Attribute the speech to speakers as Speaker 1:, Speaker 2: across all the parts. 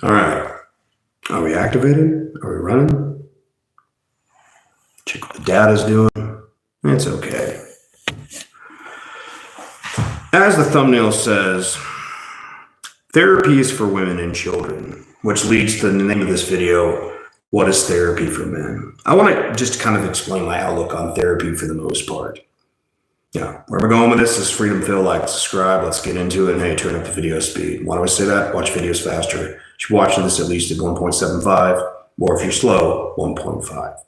Speaker 1: All right. Are we activated? Are we running? Check what the data's doing. It's okay. As the thumbnail says, therapy is for women and children, which leads to the name of this video, what is therapy for men? I want to just kind of explain my outlook on therapy for the most part. Yeah, where we're going with this is freedom feel, like, subscribe, let's get into it, and hey, turn up the video speed. Why do I say that? Watch videos faster. You should watch this at least at 1.75, or if you're slow, 1.5.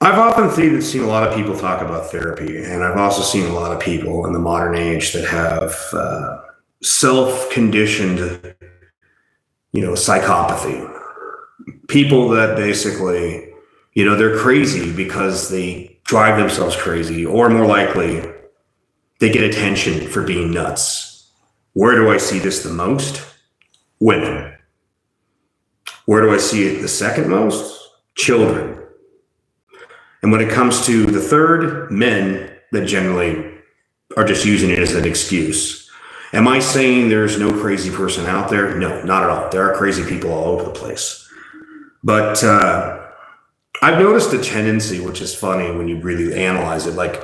Speaker 1: I've often seen a lot of people talk about therapy, and I've also seen a lot of people in the modern age that have self-conditioned, psychopathy. People that basically, they're crazy because they drive themselves crazy, or more likely, they get attention for being nuts. Where do I see this the most? Women. Where do I see it the second most? Children. And when it comes to the third, men that generally are just using it as an excuse. Am I saying there's no crazy person out there? No, not at all. There are crazy people all over the place. But I've noticed a tendency, which is funny when you really analyze it. Like,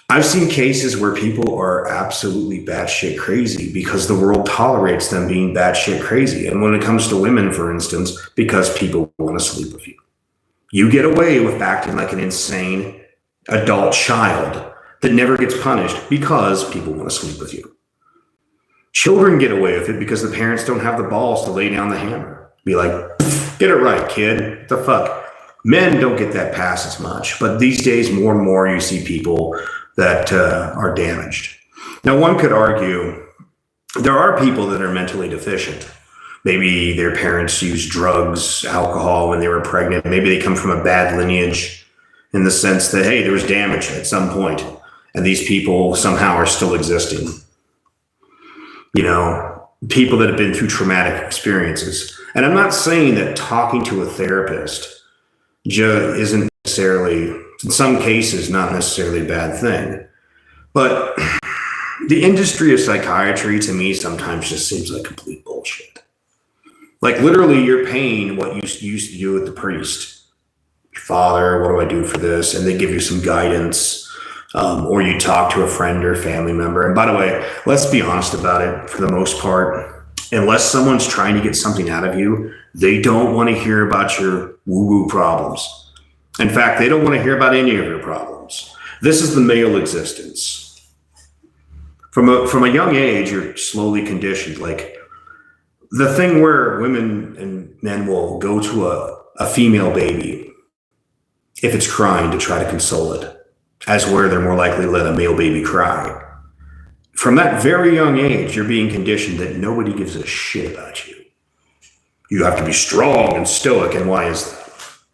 Speaker 1: I've seen cases where people are absolutely batshit crazy because the world tolerates them being batshit crazy. And when it comes to women, for instance, because people want to sleep with you. You get away with acting like an insane adult child that never gets punished because people want to sleep with you. Children get away with it because the parents don't have the balls to lay down the hammer. Be like, get it right, kid. What the fuck? Men don't get that pass as much, but these days more and more you see people that are damaged. Now, one could argue there are people that are mentally deficient. Maybe their parents used drugs, alcohol when they were pregnant. Maybe they come from a bad lineage in the sense that, hey, there was damage at some point, and these people somehow are still existing. People that have been through traumatic experiences. And I'm not saying that talking to a therapist isn't necessarily, in some cases, not necessarily a bad thing. But the industry of psychiatry, to me, sometimes just seems like complete bullshit. Like, literally, you're paying what you used to do with the priest. Your father, what do I do for this? And they give you some guidance. Or you talk to a friend or family member. And by the way, let's be honest about it, for the most part, unless someone's trying to get something out of you, they don't want to hear about your woo-woo problems. In fact, they don't want to hear about any of your problems. This is the male existence. From a young age, you're slowly conditioned. Like, the thing where women and men will go to a female baby if it's crying to try to console it, as where they're more likely to let a male baby cry. From that very young age, you're being conditioned that nobody gives a shit about you. You have to be strong and stoic. And why is that?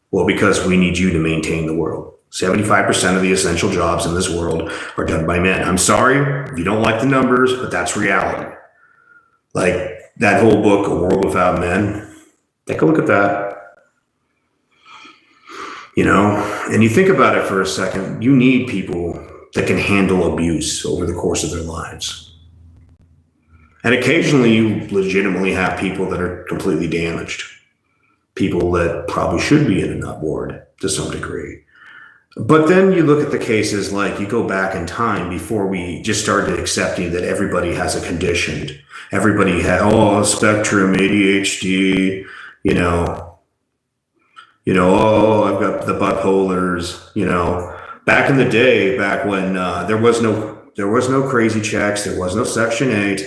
Speaker 1: Well, because we need you to maintain the world. 75% of the essential jobs in this world are done by men. I'm sorry if you don't like the numbers, but that's reality. Like that whole book, A World Without Men, take a look at that. And you think about it for a second, you need people that can handle abuse over the course of their lives. And occasionally you legitimately have people that are completely damaged. People that probably should be in a nut ward to some degree. But then you look at the cases, like you go back in time before we just started accepting that everybody has a condition. Everybody had, spectrum, ADHD, I've got the bipolars, back in the day, back when there was no crazy checks, there was no Section 8.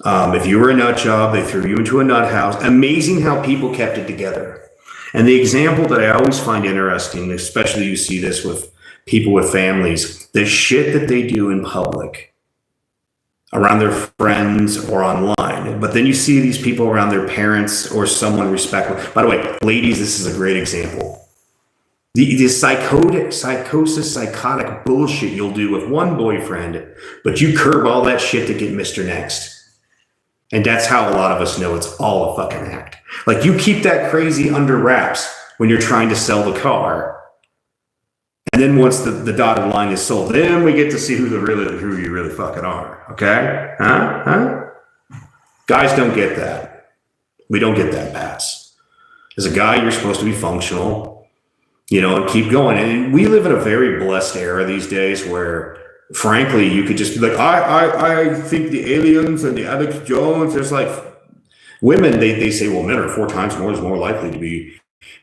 Speaker 1: If you were a nut job, they threw you into a nut house. Amazing how people kept it together. And the example that I always find interesting, especially you see this with people with families, the shit that they do in public around their friends or online. But then you see these people around their parents or someone respectful. By the way, ladies, this is a great example. The psychotic bullshit you'll do with one boyfriend, but you curb all that shit to get Mr. Next. And that's how a lot of us know it's all a fucking act. Like, you keep that crazy under wraps when you're trying to sell the car. And then once the dotted line is sold, then we get to see who you really fucking are. Okay? Huh? Guys don't get that. We don't get that pass. As a guy, you're supposed to be functional, and keep going. And we live in a very blessed era these days where, frankly, you could just be like, I think the aliens and the Alex Jones, there's like women, they say, well, men are 4 times more likely to be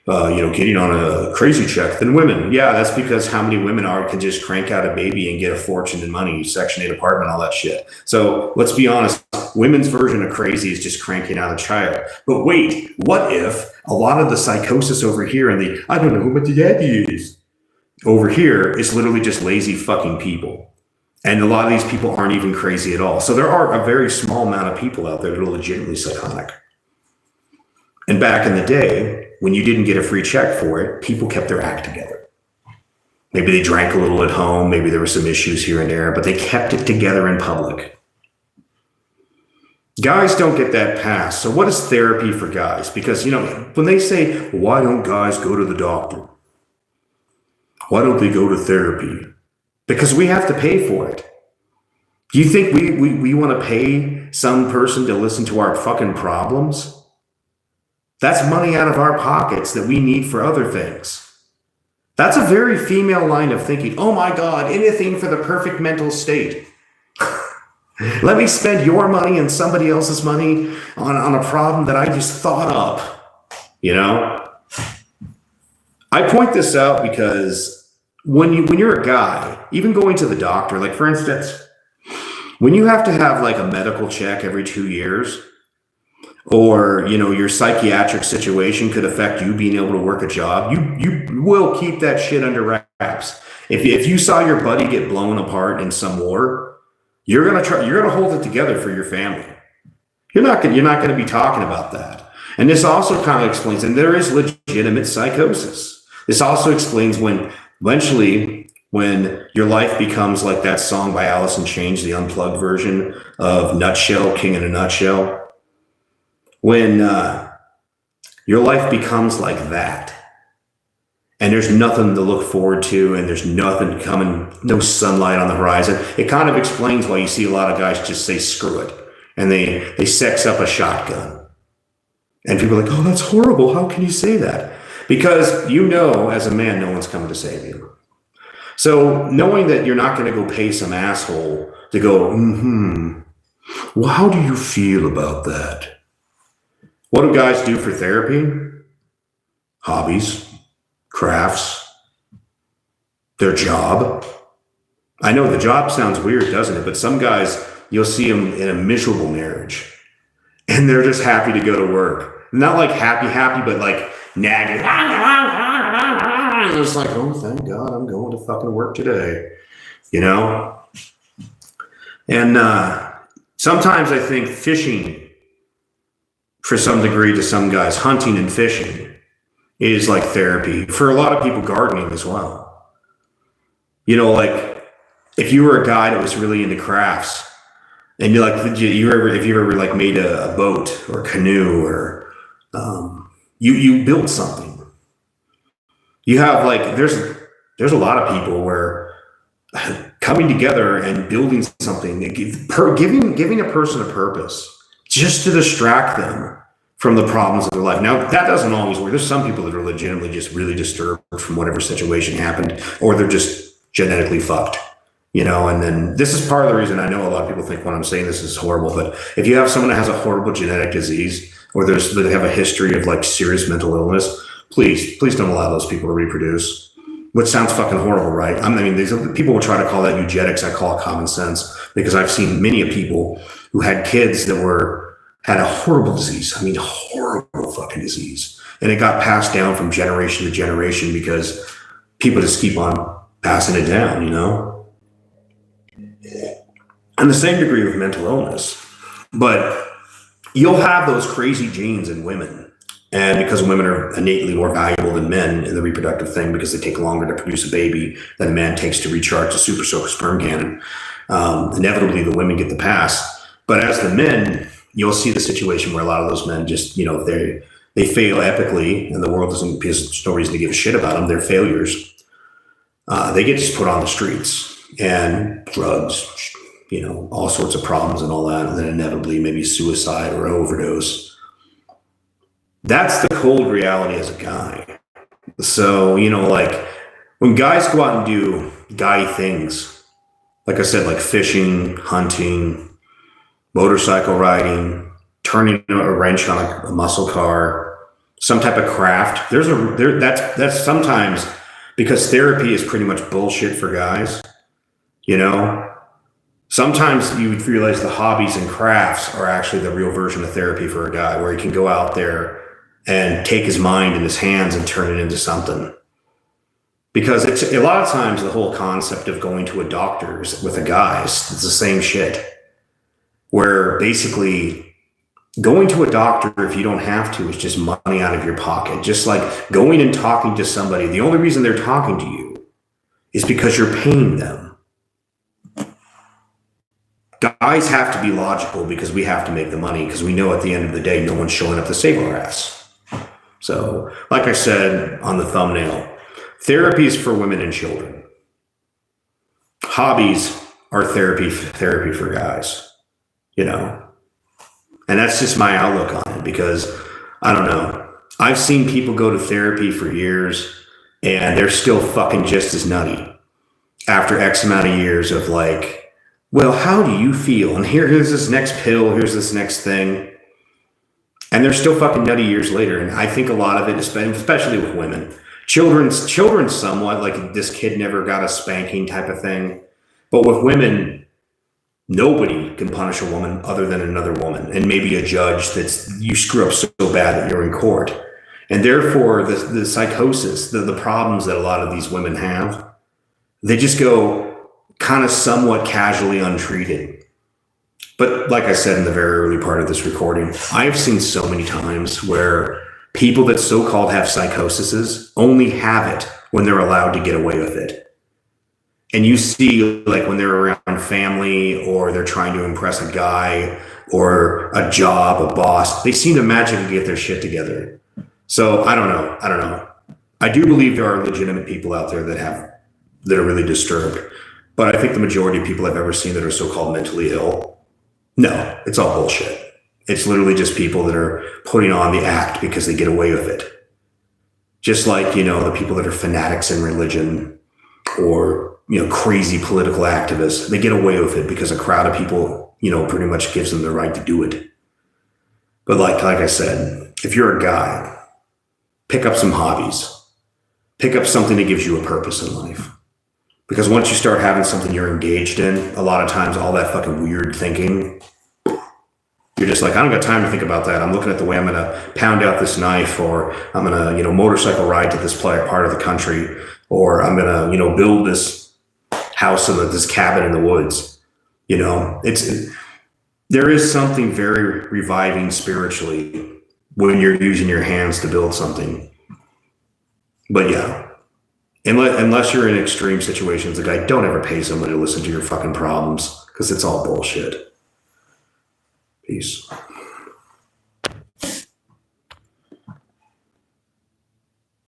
Speaker 1: getting on a crazy check than women. Yeah, that's because how many women can just crank out a baby and get a fortune in money, Section 8 apartment, all that shit. So let's be honest, women's version of crazy is just cranking out a child. But wait, what if a lot of the psychosis over here and the, I don't know who my daddy is, over here is literally just lazy fucking people. And a lot of these people aren't even crazy at all. So there are a very small amount of people out there that are legitimately psychotic. And back in the day, when you didn't get a free check for it, people kept their act together. Maybe they drank a little at home. Maybe there were some issues here and there, but they kept it together in public. Guys don't get that pass. So what is therapy for guys? Because, when they say, why don't guys go to the doctor? Why don't they go to therapy? Because we have to pay for it. Do you think we want to pay some person to listen to our fucking problems? That's money out of our pockets that we need for other things. That's a very female line of thinking. Oh my God, anything for the perfect mental state. Let me spend your money and somebody else's money on a problem that I just thought up. I point this out because when you're a guy, even going to the doctor, like for instance, when you have to have like a medical check every 2 years, or your psychiatric situation could affect you being able to work a job, you will keep that shit under wraps. If you saw your buddy get blown apart in some war, you're gonna hold it together for your family. You're not gonna be talking about that. And this also kind of explains, and there is legitimate psychosis. This also explains when eventually when your life becomes like that song by Alice in Chains, the unplugged version of Nutshell, King in a Nutshell. When your life becomes like that, and there's nothing to look forward to, and there's nothing coming, no sunlight on the horizon, it kind of explains why you see a lot of guys just say screw it, and they sex up a shotgun. And people are like, oh, that's horrible. How can you say that? Because as a man, no one's coming to save you. So knowing that you're not going to go pay some asshole to go, well, how do you feel about that? What do guys do for therapy? Hobbies, crafts, their job. I know the job sounds weird, doesn't it? But some guys, you'll see them in a miserable marriage and they're just happy to go to work. Not like happy, but like nagging. And it's like, oh, thank God I'm going to fucking work today. And sometimes I think fishing, for some degree to some guys, hunting and fishing is like therapy. For a lot of people, gardening as well. Like if you were a guy that was really into crafts and you're like, if you ever like made a boat or a canoe or you built something, you have like, there's a lot of people where coming together and building something, giving a person a purpose, just to distract them from the problems of their life. Now, that doesn't always work. There's some people that are legitimately just really disturbed from whatever situation happened, or they're just genetically fucked, and then this is part of the reason I know a lot of people think when I'm saying this is horrible, but if you have someone that has a horrible genetic disease, or they have a history of like serious mental illness, please don't allow those people to reproduce. Which sounds fucking horrible, right? These people will try to call that eugenics. I call it common sense, because I've seen many of people who had kids that had a horrible disease. Horrible fucking disease. And it got passed down from generation to generation because people just keep on passing it down, And the same degree with mental illness. But you'll have those crazy genes in women. And because women are innately more valuable than men in the reproductive thing, because they take longer to produce a baby than a man takes to recharge the super soaker sperm cannon, inevitably the women get the pass. But as the men, you'll see the situation where a lot of those men just, they fail epically, and the world doesn't, because there's no reason to give a shit about them. They're failures. They get just put on the streets, and drugs, all sorts of problems and all that, and then inevitably maybe suicide or overdose. That's the cold reality as a guy. So, like when guys go out and do guy things, like I said, like fishing, hunting, motorcycle riding, turning a wrench on a muscle car, some type of craft, that's sometimes because therapy is pretty much bullshit for guys, Sometimes you would realize the hobbies and crafts are actually the real version of therapy for a guy, where he can go out there and take his mind in his hands and turn it into something. Because it's a lot of times the whole concept of going to a doctor's with a guy is the same shit, where basically going to a doctor if you don't have to is just money out of your pocket. Just like going and talking to somebody, the only reason they're talking to you is because you're paying them. Guys have to be logical because we have to make the money, because we know at the end of the day no one's showing up to save our ass. So, like I said on the thumbnail, therapy is for women and children. Hobbies are therapy for guys, And that's just my outlook on it, because I don't know. I've seen people go to therapy for years and they're still fucking just as nutty after X amount of years of like, well, how do you feel? And here's this next pill, here's this next thing. And they're still fucking nutty years later. And I think a lot of it, especially with women, children somewhat, like this kid never got a spanking type of thing. But with women, nobody can punish a woman other than another woman, and maybe a judge that's you screw up so bad that you're in court. And therefore, the psychosis, the problems that a lot of these women have, they just go kind of somewhat casually untreated. But like I said in the very early part of this recording, I've seen so many times where people that so-called have psychoses only have it when they're allowed to get away with it. And you see, like when they're around family or they're trying to impress a guy or a job, a boss, they seem to magically get their shit together. So I don't know. I do believe there are legitimate people out there that are really disturbed. But I think the majority of people I've ever seen that are so-called mentally ill, no, it's all bullshit. It's literally just people that are putting on the act because they get away with it. Just like, the people that are fanatics in religion or, crazy political activists, they get away with it because a crowd of people, pretty much gives them the right to do it. But like I said, if you're a guy, pick up some hobbies. Pick up something that gives you a purpose in life. Because once you start having something you're engaged in, a lot of times all that fucking weird thinking, you're just like, I don't got time to think about that. I'm looking at the way I'm going to pound out this knife, or I'm going to, motorcycle ride to this part of the country, or I'm going to, build this house in this cabin in the woods. There is something very reviving spiritually when you're using your hands to build something. But yeah. Unless you're in extreme situations, like don't ever pay somebody to listen to your fucking problems, because it's all bullshit. Peace.